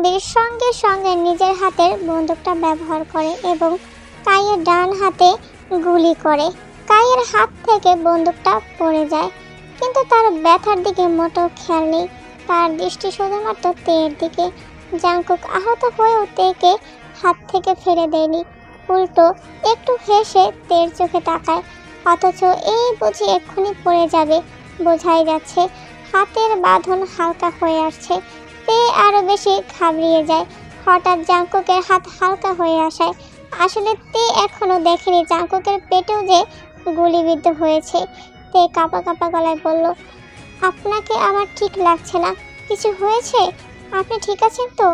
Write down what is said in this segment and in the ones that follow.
তানভীর সঙ্গে সঙ্গে নিজের হাতের বন্দুকটা ব্যবহার করে এবং কাইয়ের ডান হাতে গুলি করে। কাইয়ের হাত থেকে বন্দুকটা পড়ে যায়, কিন্তু তার ব্যথার দিকে মোটেও খেয়াল নেই। তার দৃষ্টি শুধুমাত্র তেয়ের দিকে। জাংকুক আহত হয়েও তেকে হাত থেকে ফেলে দেয়নি, উল্টো একটু হেসে তের চোখে তাকায়। অথচ এই বুঝি এক্ষুনি পড়ে যাবে বোঝাই যাচ্ছে। হাতের বাঁধন হালকা হয়ে আসছে। তে আরো বেশি ঘাবড়িয়ে যায় হঠাৎ জাংকুকের হাত হালকা হয়ে আসায়। আসলে তে এখনো দেখেনি জাংকুকের পেটেও যে গুলিবিদ্ধ হয়েছে। তে কাঁপা কাঁপা গলায় বলল, আপনাকে আমার ঠিক লাগছে না, কিছু হয়েছে? আপনি ঠিক আছেন তো?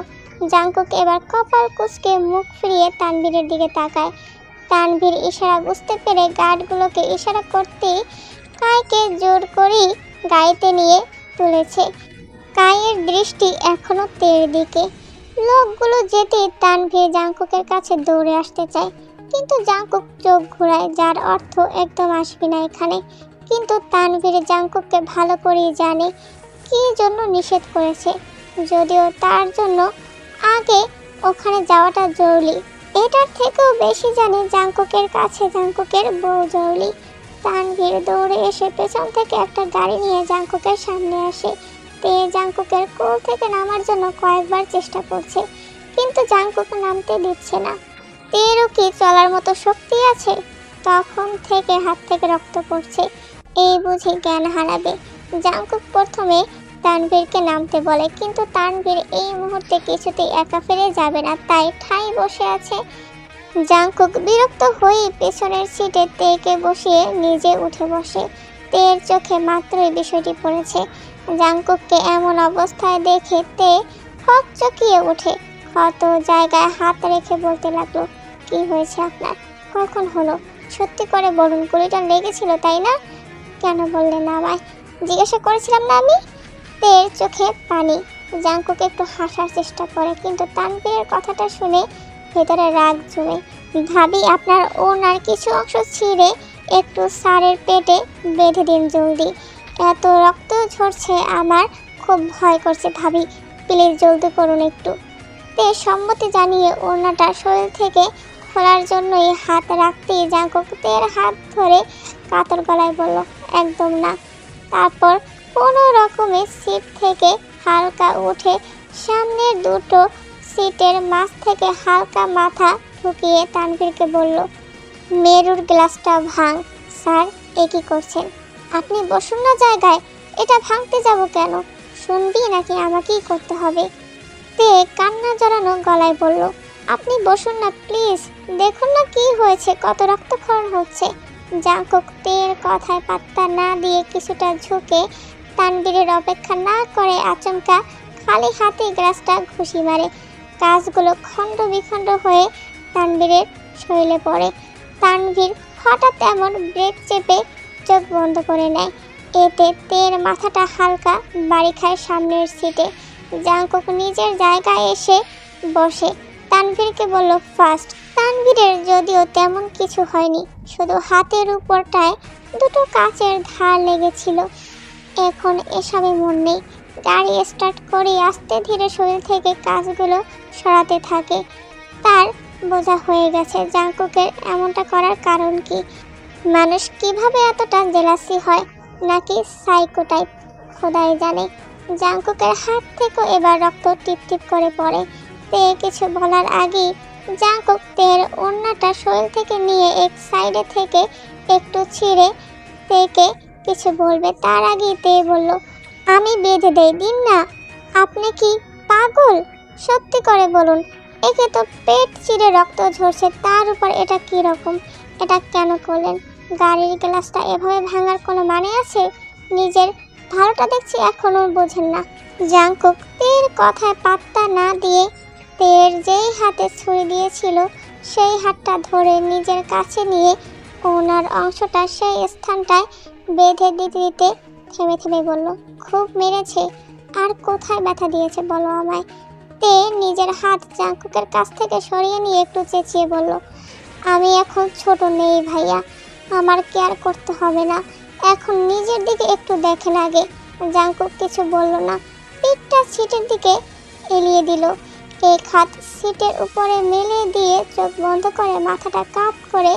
জাংকুক এবার কপাল কুঁচকে মুখ ফিরিয়ে তানভীরের দিকে তাকায়। তানভীর ইশারা বুঝতে পেরে গার্ডগুলোকে ইশারা করতেই কাইকে জোর করেই গাড়িতে নিয়ে তুলেছে। কাইয়ের দৃষ্টি এখনো তের দিকে। লোকগুলো যেতেই তানভীর জাংকুকের কাছে দৌড়ে আসতে চায়, কিন্তু জাংকুক চোখ ঘোরায়, যার অর্থ একদম আসবি না এখানে। কিন্তু তানভীর জাংকুককে ভালো করেই জানে কী জন্য নিষেধ করেছে, যদিও তার জন্য আগে ওখানে যাওয়াটা জরুরি। এটার থেকেও বেশি জানে জাংকুকের কাছে জাংকুকের বউ জরুরি। তানভীর দৌড়ে এসে পেছন থেকে একটা গাড়ি নিয়ে জাংকুকের সামনে আসে। তে জাংকুকের কোল থেকে নামার জন্য কয়েকবার চেষ্টা করছে, কিন্তু জাংকুক নামতে দিচ্ছে না। তেরও কি চলার মতো শক্তি আছে? তখন থেকে হাত থেকে রক্ত পড়ছে, এই বুঝি জ্ঞান হারাবে। জাংকুক প্রথমে তানভীরকে নামতে বলে, কিন্তু তানভীর এই মুহূর্তে কিছুতেই একা ফিরে যাবে না, তাই ঠাই বসে আছে। জাংকুক বিরক্ত হয়ে পেছনের সিটে তেকে বসিয়ে নিজে উঠে বসে। তের চোখে মাত্রই বিষয়টি পড়েছে। জাংকুককে এমন অবস্থায় দেখে তে হকচকিয়ে ওঠে। কত জায়গায় হাত রেখে বলতে লাগলো, কি হয়েছে আপনার? কখন হলো? সত্যি করে বলুন, গুলিটা লেগেছিল তাই না? কেন বললেন না আমায়? জিজ্ঞাসা করেছিলাম না আমি? তের চোখে পানি। জাংকুক একটু হাসার চেষ্টা করে, কিন্তু তানভীরের কথাটা শুনে ভেতরে রাগ জমে। ভাবি, আপনার ওনার কিছু অংশ ছিঁড়ে একটু স্যারের পেটে বেঁধে দিন জলদি। এত রক্ত ঝরছে, আমার খুব ভয় করছে ভাবি, প্লিজ জলদি করুন একটু। তে সম্মতি জানিয়ে ওড়নাটা শরীর থেকে খোলার জন্যই হাত রাখতেই জাংকুক তের হাত ধরে কাতর গলায় বলল, একদম না। তারপর কোনো রকমে সিট থেকে হালকা উঠে সামনের দুটো সিটের মাঝ থেকে হালকা মাথা ঢুকিয়ে তানভীরকে বলল, মেরুর গ্লাসটা ভাঙ। স্যার, এ কি করছেন? আপনি বসুন না জায়গায়, এটা ভাঙতে যাব কেন? শুনবি নাকি আমাকেই করতে হবে? তে কান্না জড়ানো গলায় বলল, আপনি বসুন না প্লিজ, দেখুন না কি হয়েছে, কত রক্তক্ষরণ হচ্ছে। জাংকুক তের কথায় পাত্তা না দিয়ে কিছুটা ঝুঁকে তানভীরের অপেক্ষা না করে আচমকা খালি হাতে গ্লাসটা ঘুষি মারে। কাঁচগুলো খণ্ড বিখণ্ড হয়ে তানভীরের শরীরে পড়ে। তানভীর হঠাৎ এমন ব্রেক চেপে চোখ বন্ধ করে নেয়। এতে তের মাথাটা হালকা বাড়ি খায় সামনের সিটে। জাংকুক নিজের জায়গায় এসে বসে। তানভীরকে বলল, ফার্স্ট। তানভীরের যদিও তেমন কিছু হয়নি, শুধু হাতের উপরটায় দুটো কাচের ধার লেগেছিল। এখন এসবে মন নেই। গাড়ি স্টার্ট করে আস্তে ধীরে শরীর থেকে কাঁচগুলো সরাতে থাকে। তার বোঝা হয়ে গেছে জাংকুকের এমনটা করার কারণ কি। মানুষ কিভাবে এতটা জেলাসি হয়, নাকি সাইকো টাইপ, খোদাই জানে। জাংকুকের হাত থেকেও এবার রক্ত টিপ টিপ করে পড়ে। তে কিছু বলার আগেই জাংকুক তের ওড়নাটা শরীর থেকে নিয়ে এক সাইডে থেকে একটু ছিঁড়ে তেকে কিছু বলবে তার আগেই তে বলল, আমি বেঁধে দেই, দিন না। আপনি কি পাগল? সত্যি করে বলুন, একে তো পেট চিরে রক্ত ঝরছে, তার উপর এটা কি রকম? এটা কেন করলেন? গাড়ির গ্লাসটা এভাবে ভাঙার কোনো মানে আছে? নিজের ভালোটা দেখছি এখনো বোঝেন না। জাংকুক তের কথায় পাত্তা না দিয়ে তের যেই হাতে ছুরি দিয়েছিল সেই হাতটা ধরে নিজের কাছে নিয়ে ওনার অংশটা সেই স্থানটায় বেঁধে দিতে দিতে থেমে থেমে বলল, খুব মেরেছে? আর কোথায় ব্যথা দিয়েছে বলো আমায়। তে নিজের হাত জাংকুকের কাছ থেকে সরিয়ে নিয়ে একটু চেঁচিয়ে বলল, আমি এখন ছোট নেই ভাইয়া, আমার কেয়ার করতে হবে না, এখন নিজের দিকে একটু দেখেন আগে। জাংকুক কিছু বলল না, পিঠটা সিটের দিকে এলিয়ে দিল। এক হাত সিটের উপরে মেলে দিয়ে চোখ বন্ধ করে মাথাটা কাত করে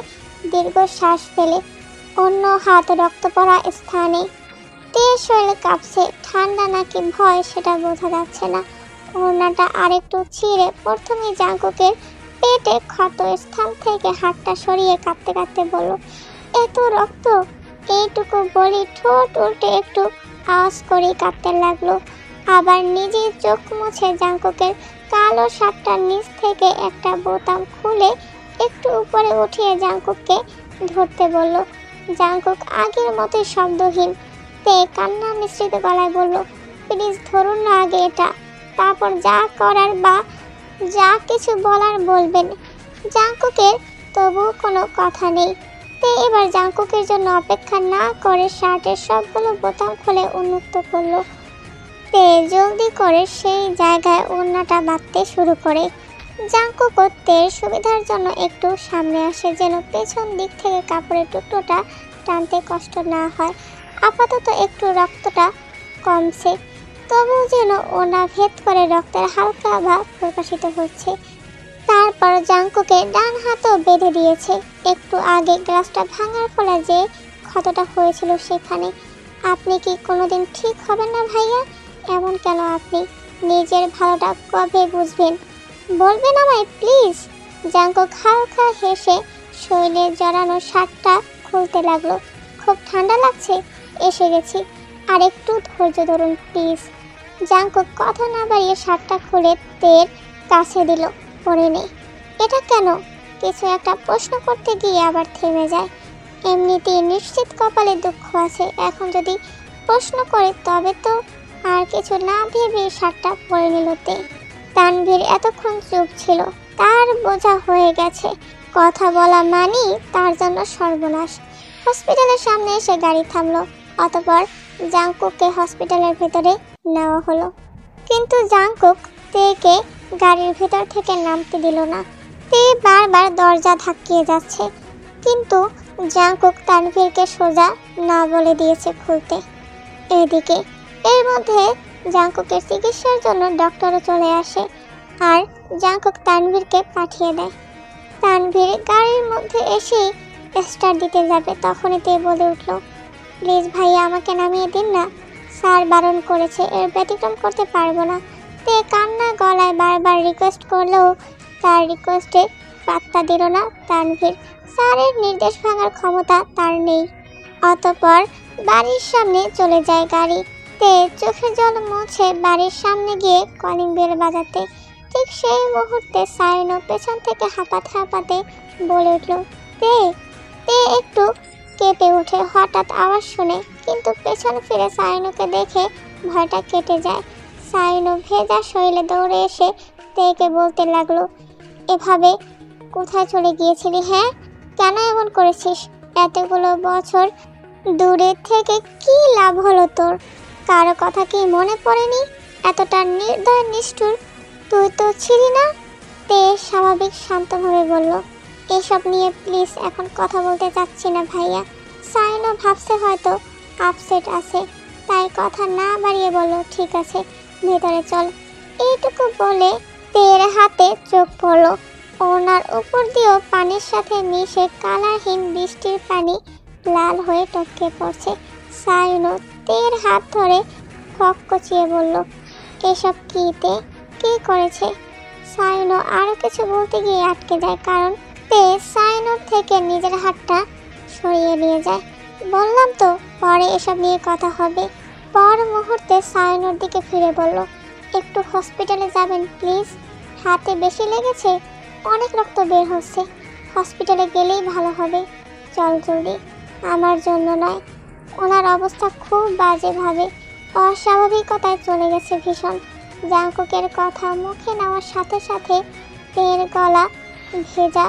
দীর্ঘ শ্বাস ফেলে অন্য হাত রক্ত পড়া স্থানে। তের শরীর কাঁপছে, ঠান্ডা নাকি ভয় সেটা বোঝা যাচ্ছে না। ওড়নাটা আরেকটু ছিঁড়ে প্রথমে জাঙ্কুকের পেটে ক্ষত স্থান থেকে হাতটা সরিয়ে কাঁপতে কাঁপতে বলল, এত রক্ত! এইটুকু বলি ঠোঁট উল্টে একটু আওয়াজ করে কাঁপতে লাগলো। আবার নিজের চোখ মুছে জাঙ্কুকের কালো শার্টটার নিচ থেকে একটা বোতাম খুলে একটু উপরে উঠিয়ে জাঙ্কুককে ধরতে বলল। জাঙ্কুক আগের মতোই শব্দহীন তে কান্না মিশ্রিত গলায় বলল, প্লিজ ধরুন না আগে এটা, তারপর যা করার বা যা কিছু বলার বলবেন। জাঙ্কুকের তবু কোনো কথা নেই। তে এবার জাঙ্কুকের জন্য অপেক্ষা না করে শার্টের সবগুলো বোতাম খুলে উন্মুক্ত করলো। তে জলদি করে সেই জায়গায় ওড়নাটা বাঁধতে শুরু করে। জাঙ্কুকও তের সুবিধার জন্য একটু সামনে আসে যেন পেছন দিক থেকে কাপড়ের টুকরোটা টানতে কষ্ট না হয়। আপাতত একটু রক্তটা কমছে, তবু যেন ওড়না ভেদ করে রক্তের হালকা ভাব প্রকাশিত হচ্ছে। তারপর জাঙ্কুকে ডান হাতও বেঁধে দিয়েছে, একটু আগে গ্লাসটা ভাঙার ফলে যে ক্ষতটা হয়েছিল সেখানে। আপনি কি কোনোদিন ঠিক হবেন না ভাইয়া? এমন কেন আপনি? নিজের ভালোটা কবে বুঝবেন? বলবেন আমায় প্লিজ? জাঙ্কুক হালকা হেসে শরীরে জড়ানো শার্টটা খুলতে লাগলো। খুব ঠান্ডা লাগছে, এসে গেছি, আর একটু ধৈর্য ধরুন প্লিজ। জাঙ্কুক কথা না বাড়িয়ে শার্টটা খুলে তের কাছে দিল, পরে নেই। এটা কেন? কিছু একটা প্রশ্ন করতে গিয়ে আবার থেমে যায়। এমনিতেই নিশ্চিত কপালে দুঃখ আছে, এখন যদি প্রশ্ন করে তবে তো। আর কিছু না ভেবে শার্টটা পরে নিল তে। তানভীর এতক্ষণ চুপ ছিল, তার বোঝা হয়ে গেছে কথা বলা মানি তার জন্য সর্বনাশ। হসপিটালের সামনে এসে গাড়ি থামলো, অতঃপর জাঙ্কুককে হসপিটালের ভেতরে নেওয়া হলো। কিন্তু জাঙ্কুক তেকে গাড়ির ভেতর থেকে নামতে দিল না। তে বারবার দরজা ধাক্কিয়ে যাচ্ছে, কিন্তু জাঙ্কুক তানভীরকে সোজা না বলে দিয়েছে খুলতে। এদিকে এর মধ্যে জাঙ্কুকের চিকিৎসার জন্য ডক্টরও চলে আসে, আর জাঙ্কুক তানভীরকে পাঠিয়ে দেয়। তানভীর গাড়ির মধ্যে এসেই স্টার্ট দিতে যাবে, তখনই তে বলে উঠল, প্লিজ ভাইয়া আমাকে নামিয়ে দিন না, স্যার বারণ করেছে, এর ব্যতিক্রম করতে পারবো না। তে কান্না গলায় বারবার রিকোয়েস্ট করলেও তার রিকোয়েস্টে পাত্তা দিল না তানভীর। স্যারের নির্দেশ ভাঙার ক্ষমতা তার নেই। অতঃপর বাড়ির সামনে চলে যায় গাড়ি। তে চোখে জল মুছে বাড়ির সামনে গিয়ে কলিং বেল বাজাতে, ঠিক সেই মুহূর্তে সায়নও পেছন থেকে হাঁপাতে হাঁপাতে বলে উঠল, তে। তে একটু কেঁপে ওঠে হঠাৎ আওয়াজ শুনে, কিন্তু পেছন ফিরে সায়নকে দেখে ভয়টা কেটে যায়। সায়নও ভেজা শরীরে দৌড়ে এসে তেকে বলতে লাগলো, এভাবে কোথায় চলে গিয়েছিলি? হ্যাঁ, কেন এমন করেছিস? এতগুলো বছর দূরে থেকে কি লাভ হলো তোর? কারো কথা কি মনে পড়েনি? এতটা নির্দয় নিষ্ঠুর তুই তো ছিলি না। তে স্বাভাবিক শান্তভাবে বলল, এসব নিয়ে প্লিজ এখন কথা বলতে চাচ্ছি না ভাইয়া। সাইনও ভাবছে হয়তো আপসেট আছে, তাই কথা না বাড়িয়ে বলল, ঠিক আছে ভেতরে চল। এইটুকু বলে তের হাতে চোখ পড়ল। ওনার উপর দিয়েও পানির সাথে মিশে কালারহীন বৃষ্টির পানি লাল হয়ে টপকে পড়ছে। সাইনও তের হাত ধরে কচিয়ে বলল, এসব কি তে? কি করেছে? সাইনও আরও কিছু বলতে গিয়ে আটকে যায়, কারণ তে সাইনোর থেকে নিজের হাতটা সরিয়ে নিয়ে যায়। বললাম তো পরে এসব নিয়ে কথা হবে। পর মুহূর্তে সাইনোর দিকে ফিরে বলল, একটু হসপিটালে যাবেন প্লিজ? হাতে বেশি লেগেছে, অনেক রক্ত বের হচ্ছে, হসপিটালে গেলেই ভালো হবে। চল জলদি। আমার জন্য নয়, ওনার অবস্থা খুব বাজেভাবে অস্বাভাবিকতায় চলে গেছে ভীষণ। জাঙ্কুকের কথা মুখে নেওয়ার সাথে সাথে তের গলা ভেজা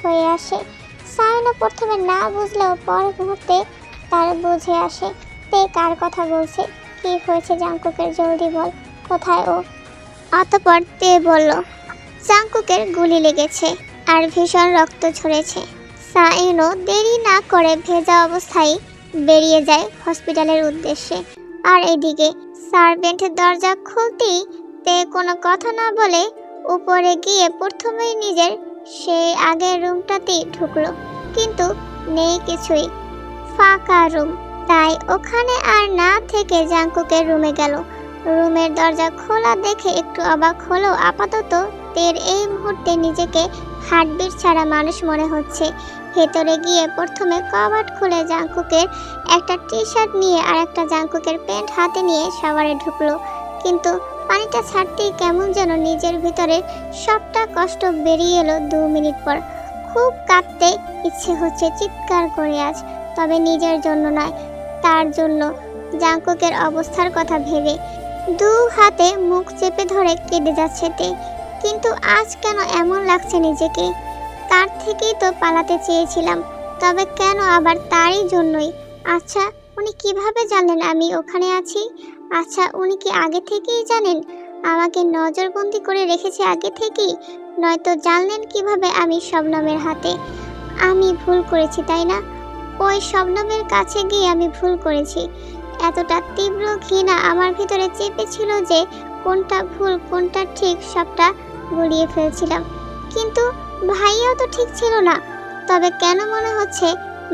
হয়ে আসে। সায়নও প্রথমে না বুঝলেও পর মুহূর্তে তার বুঝে আসে তে কার কথা বলছে। কি হয়েছে জাঙ্কুকের, জলদি বল, কোথায় ও? অতঃপর তে বলল, জাঙ্কুকের গুলি লেগেছে আর ভীষণ রক্ত ঝরেছে। সায়নও দেরি না করে ভেজা অবস্থায় বেরিয়ে যায় হসপিটালের উদ্দেশ্যে। আর এদিকে সার্ভেন্টের দরজা খুলতেই তে কোনো কথা না বলে উপরে গিয়ে প্রথমেই নিজের সেই আগের রুমটাতেই ঢুকলো, কিন্তু নেই কিছুই, ফাঁকা রুম। তাই ওখানে আর না থেকে জাংকুকের রুমে গেল। রুমের দরজা খোলা দেখে একটু অবাক হলো। আপাতত তের এই মুহূর্তে নিজেকে হার্টবিট ছাড়া মানুষ মনে হচ্ছে। ভেতরে গিয়ে প্রথমে কবাট খুলে জাংকুকের একটা টি শার্ট নিয়ে আর একটা জাংকুকের প্যান্ট হাতে নিয়ে শাওয়ারে ঢুকলো, কিন্তু পানিটা ছাড়তেই কেমন যেন নিজের ভিতরে সবটা কষ্ট বেরিয়ে এলো 2 মিনিট পর। খুব কাঁদতে ইচ্ছে হচ্ছে চিৎকার করে আজ, তবে নিজের জন্য নয়, তার জন্য। জাংকুকের অবস্থার কথা ভেবে 2 হাতে মুখ চেপে ধরে কেঁদে যাচ্ছে তে। কিন্তু আজ কেন এমন লাগছে নিজেকে? তার থেকেই তো পালাতে চেয়েছিলাম, তবে কেন আবার তারই জন্যই? আচ্ছা, উনি কিভাবে জানলেন আমি ওখানে আছি? আচ্ছা, উনি কি আগে থেকেই জানেন? আমাকে নজরবন্দি করে রেখেছে আগে থেকেই? নয়তো জানলেন কিভাবে আমি শবনমের হাতে? আমি ভুল করেছি, তাই না? ওই শবনমের কাছে গিয়ে আমি ভুল করেছি। এতটা তীব্র ঘৃণা আমার ভিতরে চেপেছিল যে কোনটা ভুল কোনটা ঠিক সবটা গুলিয়ে ফেলছিলাম। কিন্তু ভাইয়াও তো ঠিক ছিল না। তবে কেন মনে হচ্ছে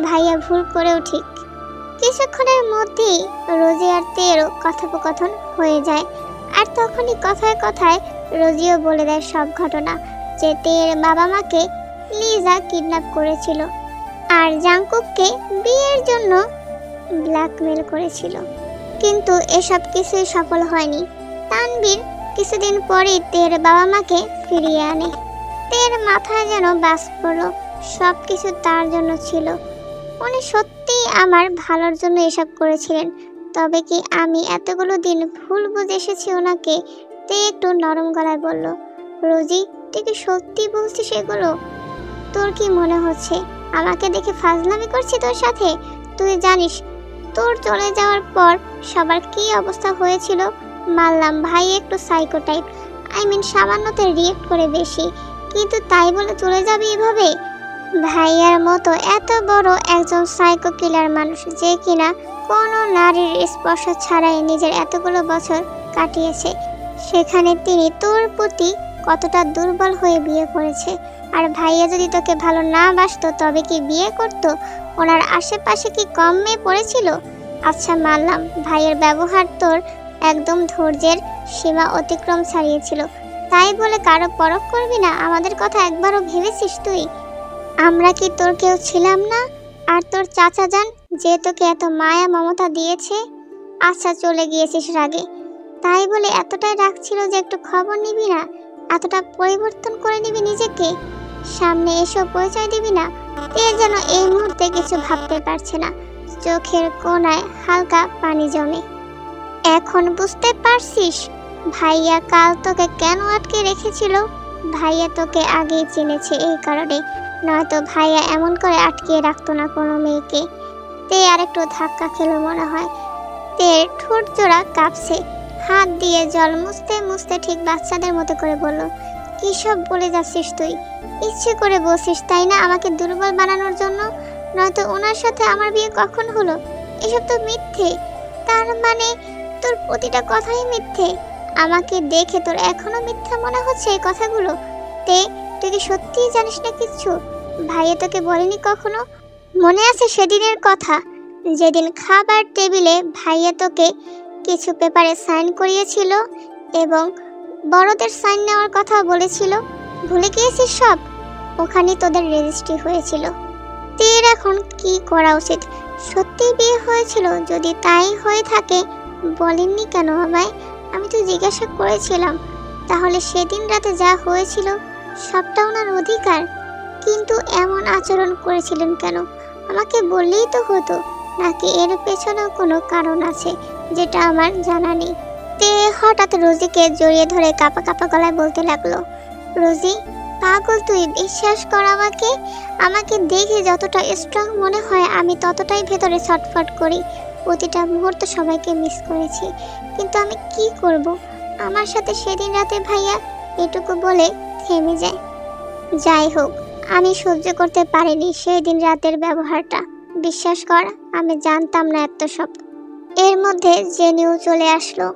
ভাইয়া ভুল করেও ঠিক? কিছুক্ষণের মধ্যেই রোজি আর তেরও কথোপকথন হয়ে যায়। আর তখনই কথায় কথায় রোজিও বলে দেয় সব ঘটনা, যে তের বাবা মাকে লিজা কিডন্যাপ করেছিল আর জাংকুককে বিয়ের জন্য ব্ল্যাকমেল করেছিল। কিন্তু এসব কিছুই সফল হয়নি। তানবীর কিছুদিন পরেই তের বাবা মাকে ফিরিয়ে আনে। তের মাথায় যেন বাজ পড়ল, সব কিছু তার জন্য ছিল। উনি সত্যিই আমার ভালোর জন্য এসব করেছিলেন। তবে কি আমি এতগুলো দিন ভুল বুঝে এসেছি ওনাকে? তে একটু নরম গলায় বলল, রোজি, তুই কি সত্যি বলছিস এগুলো? তোর কি মনে হচ্ছে আমাকে দেখে ফাজলামি করছি তোর সাথে? তুই জানিস তোর চলে যাওয়ার পর সবার কি অবস্থা হয়েছিল? মানলাম ভাই একটু সাইকো টাইপ, সামান্যতে রিয়েক্ট করে বেশি, কিন্তু তাই বলে চলে যাবি এভাবে? ভাইয়ার মতো এত বড় একজন সাইকো কিলার মানুষ, যে কিনা কোনো নারীর স্পর্শ ছাড়াই নিজের এতগুলো বছর কাটিয়েছে, সেখানে তিনি তোর প্রতি কতটা দুর্বল হয়ে বিয়ে করেছে। আর ভাইয়া যদি তোকে ভালো না বাসতো তবে কি বিয়ে করত? ওনার আশেপাশে কি কম মেয়ে পড়েছিল? আচ্ছা মানলাম ভাইয়ের ব্যবহার তোর একদম ধৈর্যের সীমা অতিক্রম ছাড়িয়েছিল, তাই বলে কারো পরখ করবি না? আমাদের কথা একবারও ভেবেছিস তুই? আমরা কি তোর কেউ ছিলাম না? আর তোর চাচা যান যে তোকে এত মায়া মমতা দিয়েছে, আচ্ছা চলে গিয়েছিস রাগে, তাই বলে এতটাই রাগ ছিল যে একটু খবর নিবি না? এতটা পরিবর্তন করে নিবি নিজেকে? সামনে এসেও পরিচয় দিবি না? এর যেন এই মুহূর্তে কিছু ভাবতে পারছে না, চোখের কোণায় হালকা পানি জমে। এখন বুঝতে পারছিস ভাইয়া কাল তোকে কেন আটকে রেখেছিল? ভাইয়া তোকে আগেই চিনেছে এই কারণে, নয়তো ভাইয়া এমন করে আটকিয়ে রাখতো না কোনো মেয়েকে। তে আরেকটু ধাক্কা খেলো মনে হয়। তের ঠোঁট জোড়া কাঁপছে, হাত দিয়ে জল মুছতে মুছতে ঠিক বাচ্চাদের মতো করে বলল, কি সব বলে যাচ্ছিস তুই? ইচ্ছে করে বলছিস তাই না আমাকে দুর্বল বানানোর জন্য? নয়তো ওনার সাথে আমার বিয়ে কখন হলো? এসব তো মিথ্যে। তার মানে তোর প্রতিটা কথাই মিথ্যে? আমাকে দেখে তোর এখনো মিথ্যা মনে হচ্ছে এই কথাগুলো? তে তুই কি সত্যিই জানিস না কিচ্ছু? ভাইয়া তোকে বলেনি কখনো? মনে আছে সেদিনের কথা, যেদিন খাবার টেবিলে ভাইয়া তোকে কিছু পেপারে সাইন করিয়েছিল এবং বড়দের সাইন নেওয়ার কথা বলেছিল? ভুলে গিয়েছিস সব? ওখানে তোদের রেজিস্ট্রি হয়েছিল। তোর এখন কি করা উচিত? সত্যি বিয়ে হয়েছিল? যদি তাই হয়ে থাকে বলেননি কেন আমায়? আমি তো জিজ্ঞাসা করেছিলাম। তাহলে সেদিন রাতে যা হয়েছিল সবটা ওনার অধিকার, কিন্তু এমন আচরণ করেছিলেন কেন? আমাকে বললেই তো হতো। নাকি এর পেছনেও কোনো কারণ আছে যেটা আমার জানা নেই? তে হঠাৎ রোজিকে জড়িয়ে ধরে কাঁপা কাঁপা গলায় বলতে লাগলো, রোজি পাগল তুই, বিশ্বাস কর আমাকে। আমাকে দেখে যতটা স্ট্রং মনে হয় আমি ততটাই ভেতরে ছটফট করি। প্রতিটা মুহূর্ত সবাইকে মিস করেছি, কিন্তু আমি কি করব? আমার সাথে সেদিন রাতে ভাইয়া এটুকু বলে থেমে যায়। যাই হোক, আমি সহ্য করতে পারিনি সেই দিন রাতের ব্যবহারটা। বিশ্বাস কর আমি জানতাম না এত সব। এর মধ্যে জেনিও চলে আসলো,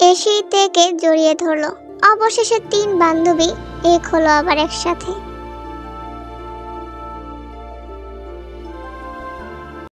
এসেই তেকে জড়িয়ে ধরলো। অবশেষে তিন বান্ধবী এক হলো আবার একসাথে।